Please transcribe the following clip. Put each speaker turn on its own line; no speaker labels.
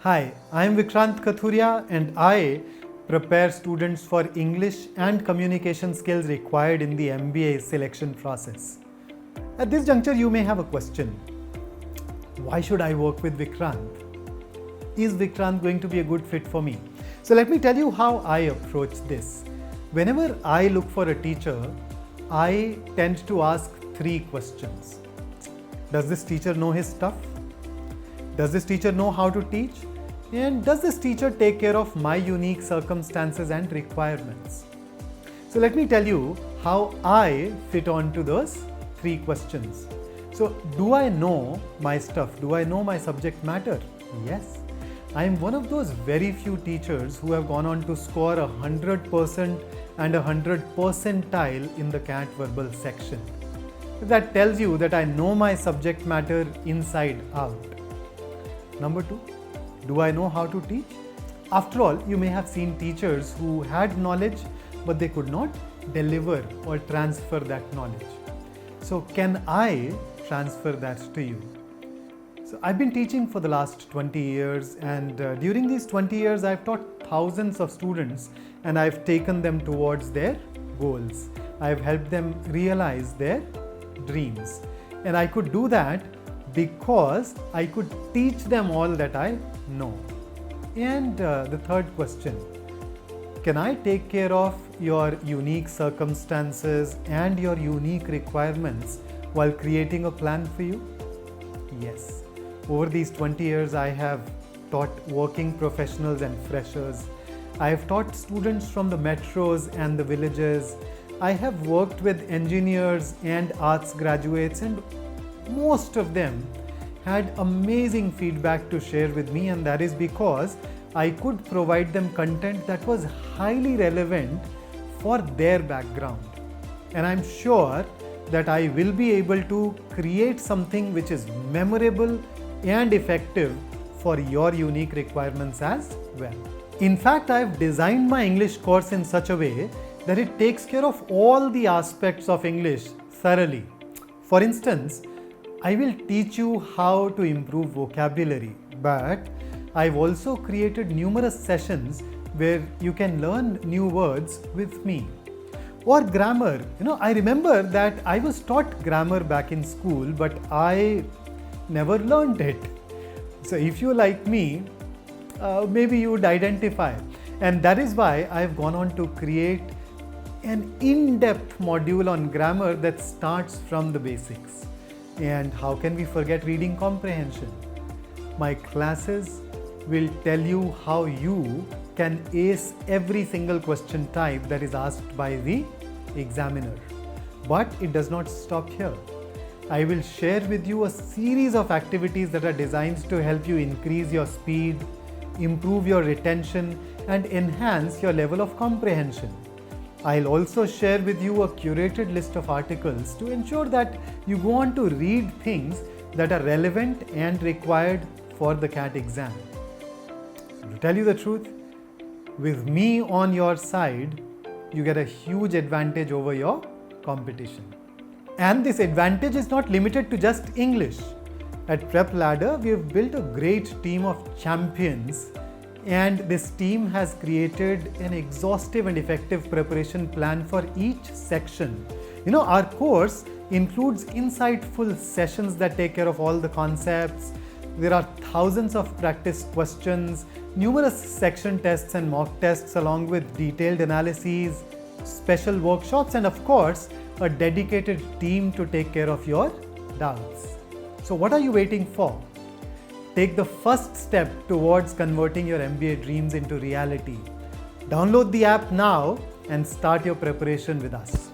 Hi, I am Vikrant Kathuria and I prepare students for English and communication skills required in the MBA selection process. At this juncture, you may have a question. Why should I work with Vikrant? Is Vikrant going to be a good fit for me? So let me tell you how I approach this. Whenever I look for a teacher, I tend to ask three questions. Does this teacher know his stuff? Does this teacher know how to teach? And does this teacher take care of my unique circumstances and requirements? So let me tell you how I fit onto those three questions. So do I know my stuff? Do I know my subject matter? Yes. I am one of those very few teachers who have gone on to score 100% and 100 percentile in the CAT verbal section. That tells you that I know my subject matter inside out. Number two, do I know how to teach? After all, you may have seen teachers who had knowledge, but they could not deliver or transfer that knowledge. So can I transfer that to you? So I've been teaching for the last 20 years, and during these 20 years, I've taught thousands of students and I've taken them towards their goals. I've helped them realize their dreams. And I could do that because I could teach them all that I know. And the third question, can I take care of your unique circumstances and your unique requirements while creating a plan for you? Yes. Over these 20 years, I have taught working professionals and freshers. I have taught students from the metros and the villages. I have worked with engineers and arts graduates, and most of them had amazing feedback to share with me, and that is because I could provide them content that was highly relevant for their background. And I'm sure that I will be able to create something which is memorable and effective for your unique requirements as well. In fact, I've designed my English course in such a way that it takes care of all the aspects of English thoroughly. For instance, I will teach you how to improve vocabulary, but I've also created numerous sessions where you can learn new words with me. Or grammar. I remember that I was taught grammar back in school, but I never learned it. So if you like me, maybe you would identify. And that is why I've gone on to create an in-depth module on grammar that starts from the basics. And how can we forget reading comprehension? My classes will tell you how you can ace every single question type that is asked by the examiner. But it does not stop here. I will share with you a series of activities that are designed to help you increase your speed, improve your retention, and enhance your level of comprehension. I'll also share with you a curated list of articles to ensure that you go on to read things that are relevant and required for the CAT exam. To tell you the truth, with me on your side, you get a huge advantage over your competition. And this advantage is not limited to just English. At Prep Ladder, we have built a great team of champions, and this team has created an exhaustive and effective preparation plan for each section. Our course includes insightful sessions that take care of all the concepts. There are thousands of practice questions, numerous section tests and mock tests, along with detailed analyses, special workshops, and of course, a dedicated team to take care of your doubts. So what are you waiting for? Take the first step towards converting your MBA dreams into reality. Download the app now and start your preparation with us.